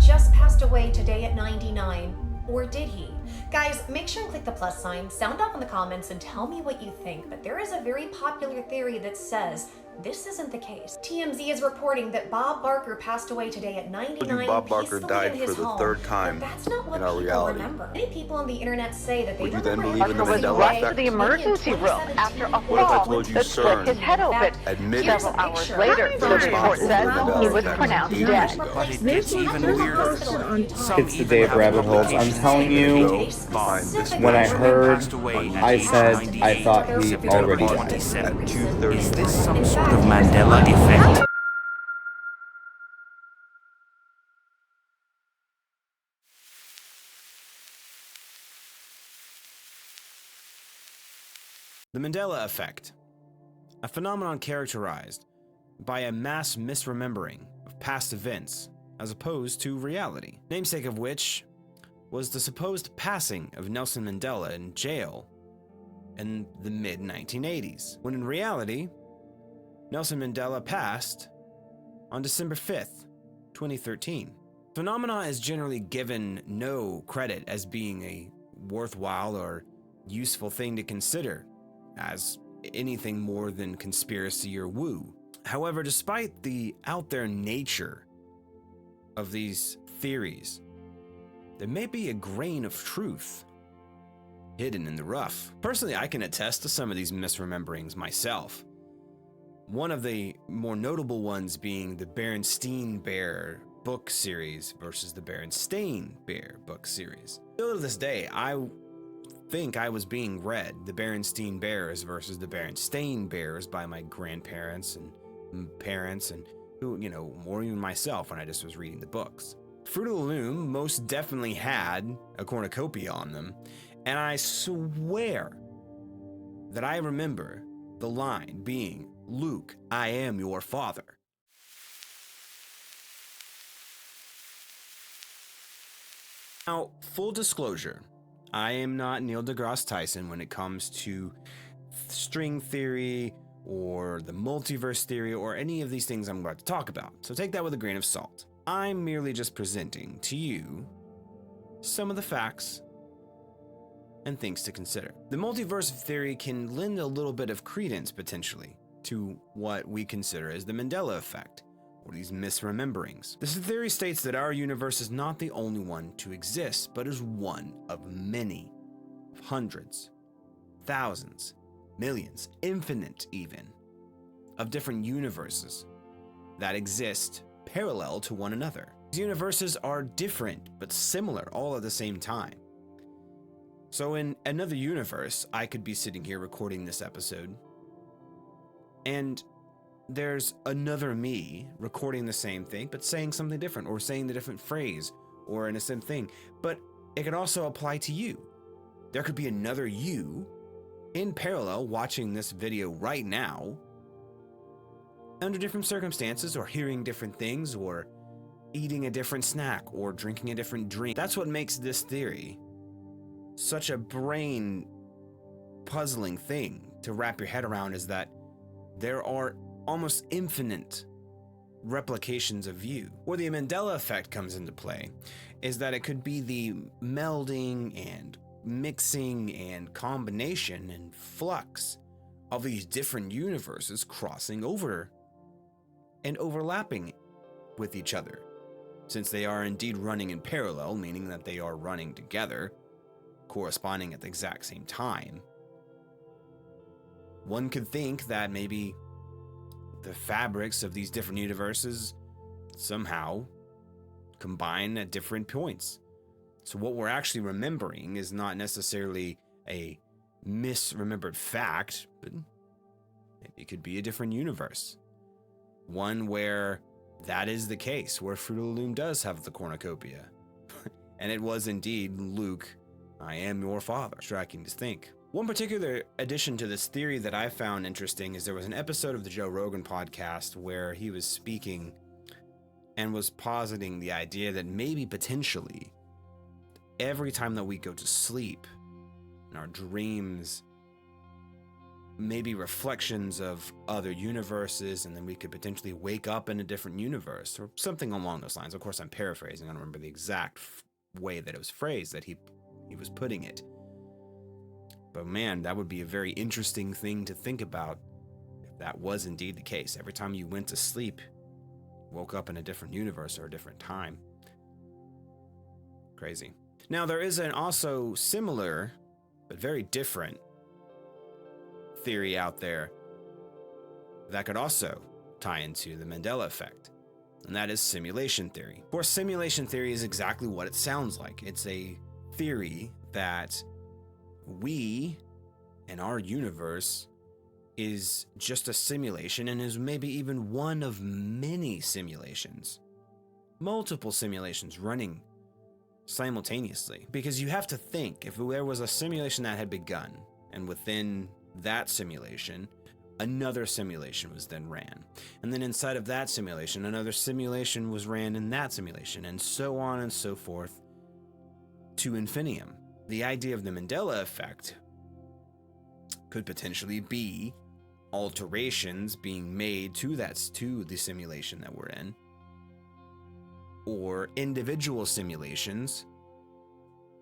just passed away today at 99. Or did he? Guys, make sure and click the plus sign, sound off in the comments, and tell me what you think. But there is a very popular theory that says this isn't the case. TMZ is reporting that Bob Barker passed away today at 99. Bob Barker died for the third time that's not what in our people reality. remember. Many people on the internet say that they Would you remember then him believe in the passing Mandela away Effect? To the emergency room after a What if I fall told you that split CERN his head open. admitted Several hours later, the First report responsible says for Mandela he was Effect pronounced 8 dead. years ago. But it gets even weirder. It's the day of rabbit holes. I'm telling you, when I heard, I said, I thought he already died. At 2:30. Is this some sort of Mandela Effect? The Mandela Effect, a phenomenon characterized by a mass misremembering of past events as opposed to reality, namesake of which was the supposed passing of Nelson Mandela in jail in the mid-1980s, when in reality, Nelson Mandela passed on December 5th, 2013. The phenomenon is generally given no credit as being a worthwhile or useful thing to consider as anything more than conspiracy or woo. However, despite the out there nature of these theories, there may be a grain of truth hidden in the rough. Personally, I can attest to some of these misrememberings myself. One of the more notable ones being the Berenstain Bear book series versus the Berenstain Bear book series. Still to this day, I think I was being read the Berenstain Bears versus the Berenstain Bears by my grandparents and parents and who, or even myself when I just was reading the books. Fruit of the Loom most definitely had a cornucopia on them, and I swear that I remember the line being, "Luke, I am your father." Now, full disclosure, I am not Neil deGrasse Tyson when it comes to string theory or the multiverse theory or any of these things I'm about to talk about, so take that with a grain of salt. I'm merely just presenting to you some of the facts and things to consider. The multiverse theory can lend a little bit of credence potentially to what we consider as the Mandela Effect, or these misrememberings. This theory states that our universe is not the only one to exist, but is one of many, of hundreds, thousands, millions, infinite even, of different universes that exist parallel to one another. These universes are different but similar all at the same time. So in another universe, I could be sitting here recording this episode, and there's another me recording the same thing, but saying something different, or saying the different phrase, or in the same thing. But it could also apply to you. There could be another you in parallel watching this video right now, under different circumstances, or hearing different things, or eating a different snack, or drinking a different drink. That's what makes this theory such a brain puzzling thing to wrap your head around, is that there are almost infinite replications of you. Where the Mandela Effect comes into play is that it could be the melding and mixing and combination and flux of these different universes crossing over and overlapping with each other, since they are indeed running in parallel, meaning that they are running together, corresponding at the exact same time. One could think that maybe the fabrics of these different universes somehow combine at different points. So what we're actually remembering is not necessarily a misremembered fact, but maybe it could be a different universe. One where that is the case, where Fruit of the Loom does have the cornucopia. And it was indeed, Luke, I am your father. Striking to think. One particular addition to this theory that I found interesting is there was an episode of the Joe Rogan podcast where he was speaking and was positing the idea that maybe potentially every time that we go to sleep and our dreams maybe reflections of other universes, and then we could potentially wake up in a different universe or something along those lines. Of course, I'm paraphrasing. I don't remember the exact way that it was phrased that he was putting it. But man, that would be a very interesting thing to think about if that was indeed the case. Every time you went to sleep, woke up in a different universe or a different time. Crazy. Now, there is an also similar, but very different theory out there that could also tie into the Mandela Effect, and that is simulation theory. Of course, simulation theory is exactly what it sounds like. It's a theory that we and our universe is just a simulation and is maybe even one of many simulations. Multiple simulations running simultaneously. Because you have to think, if there was a simulation that had begun, and within that simulation, another simulation was then ran. And then inside of that simulation, another simulation was ran in that simulation, and so on and so forth to infinitum. The idea of the Mandela Effect could potentially be alterations being made to the simulation that we're in, or individual simulations.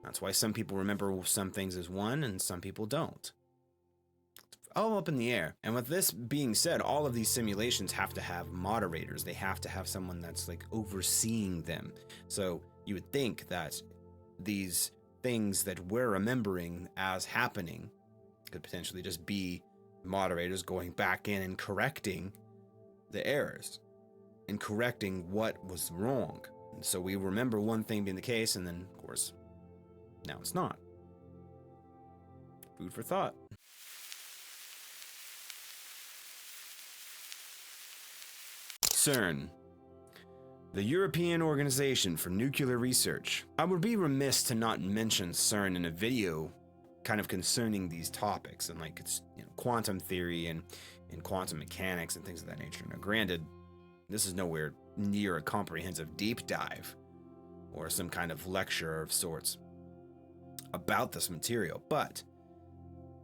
That's why some people remember some things as one and some people don't. It's all up in the air. And with this being said, all of these simulations have to have moderators. They have to have someone that's like overseeing them. So you would think that these things that we're remembering as happening could potentially just be moderators going back in and correcting the errors and correcting what was wrong. And so we remember one thing being the case, and then, of course, now it's not. Food for thought. CERN, the European Organization for Nuclear Research. I would be remiss to not mention CERN in a video kind of concerning these topics, and like it's, quantum theory and quantum mechanics and things of that nature. Now, granted, this is nowhere near a comprehensive deep dive or some kind of lecture of sorts about this material, but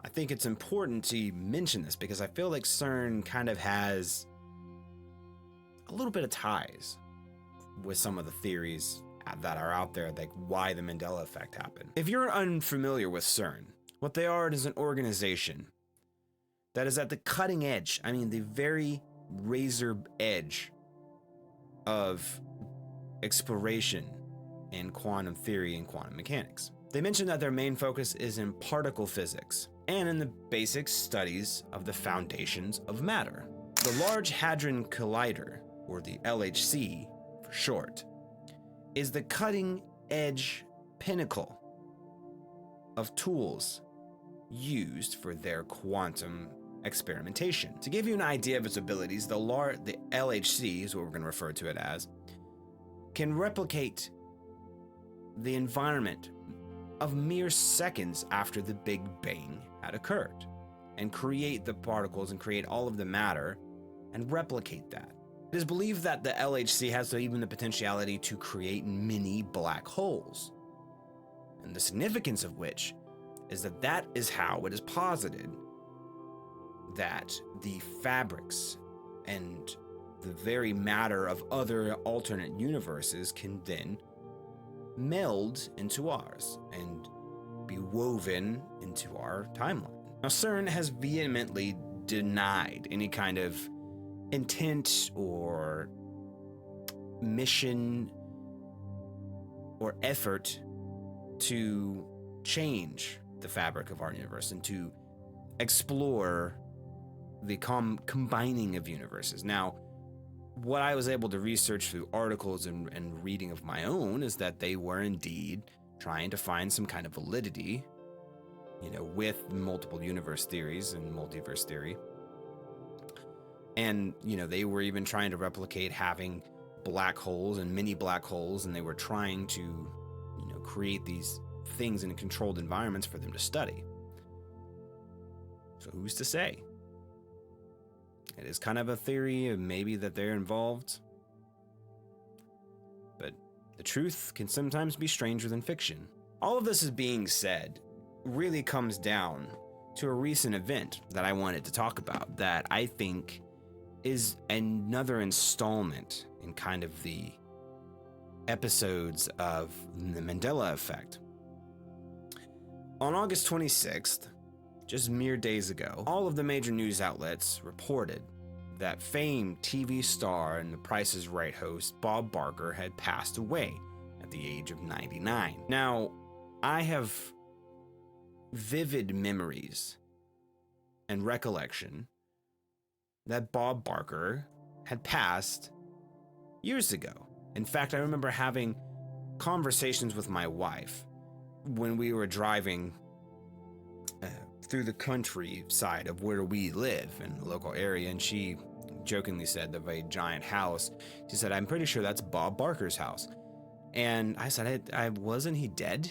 I think it's important to mention this because I feel like CERN kind of has a little bit of ties with some of the theories that are out there, like why the Mandela Effect happened. If you're unfamiliar with CERN, what they are is an organization that is at the cutting edge, the very razor edge of exploration in quantum theory and quantum mechanics. They mentioned that their main focus is in particle physics and in the basic studies of the foundations of matter. The Large Hadron Collider, or the LHC for short, is the cutting edge pinnacle of tools used for their quantum experimentation. To give you an idea of its abilities, the LHC is what we're going to refer to it as, can replicate the environment of mere seconds after the Big Bang had occurred, and create the particles and create all of the matter and replicate that. It is believed that the LHC has even the potentiality to create mini black holes, and the significance of which is that is how it is posited that the fabrics and the very matter of other alternate universes can then meld into ours and be woven into our timeline. Now, CERN has vehemently denied any kind of intent or mission or effort to change the fabric of our universe and to explore the combining of universes. Now, what I was able to research through articles and reading of my own is that they were indeed trying to find some kind of validity, with multiple universe theories and multiverse theory. And, they were even trying to replicate having black holes and mini black holes, and they were trying to, create these things in controlled environments for them to study. So who's to say? It is kind of a theory of maybe that they're involved. But the truth can sometimes be stranger than fiction. All of this is being said really comes down to a recent event that I wanted to talk about that I think is another installment in kind of the episodes of the Mandela Effect. On August 26th, just mere days ago, all of the major news outlets reported that famed TV star and The Price is Right host Bob Barker had passed away at the age of 99. Now, I have vivid memories and recollection that Bob Barker had passed years ago. In fact, I remember having conversations with my wife when we were driving through the countryside of where we live in the local area, and she jokingly said of a giant house, she said, "I'm pretty sure that's Bob Barker's house." And I said, I wasn't he dead?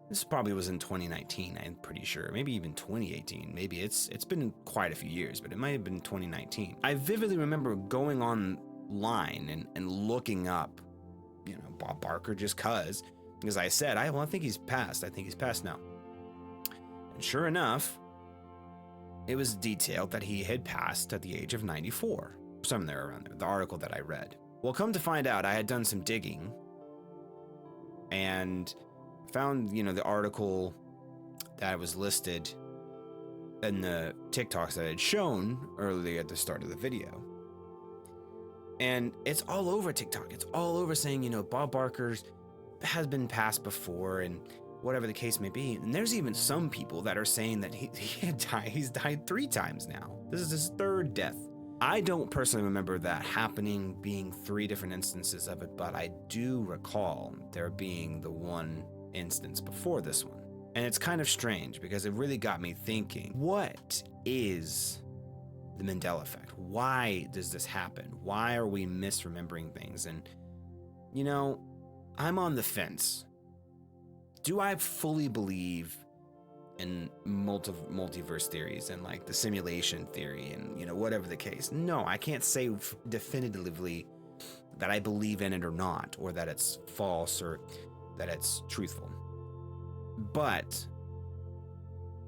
This probably was in 2019, I'm pretty sure. Maybe even 2018. Maybe it's been quite a few years, but it might have been 2019. I vividly remember going online and looking up, Bob Barker just because I said, I think he's passed. I think he's passed now. And sure enough, it was detailed that he had passed at the age of 94. Somewhere around there, the article that I read. Well, come to find out, I had done some digging and found, the article that was listed in the TikToks that I had shown earlier at the start of the video. And it's all over TikTok. It's all over saying, Bob Barker's has been passed before and whatever the case may be. And there's even some people that are saying that he's died 3 times now. This is his 3rd death. I don't personally remember that happening, being 3 different instances of it, but I do recall there being the one instance before this one. And it's kind of strange because it really got me thinking, what is the Mandela Effect? Why does this happen? Why are we misremembering things? And, I'm on the fence. Do I fully believe in multiverse theories and like the simulation theory and, whatever the case? No, I can't say definitively that I believe in it or not, or that it's false or that it's truthful. But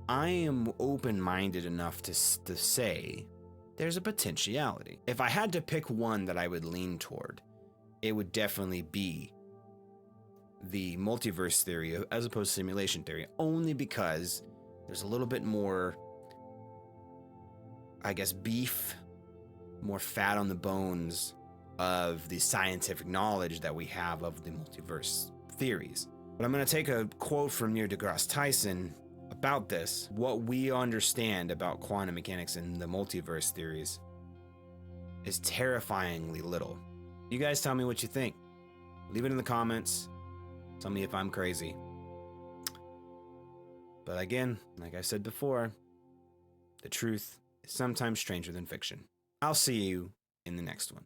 I am open-minded enough to say there's a potentiality. If I had to pick one that I would lean toward, it would definitely be the multiverse theory as opposed to simulation theory, only because there's a little bit more, I guess, beef, more fat on the bones of the scientific knowledge that we have of the multiverse theories. But I'm going to take a quote from Neil deGrasse Tyson about this. What we understand about quantum mechanics and the multiverse theories is terrifyingly little. You guys tell me what you think. Leave it in the comments. Tell me if I'm crazy. But again, like I said before, the truth is sometimes stranger than fiction. I'll see you in the next one.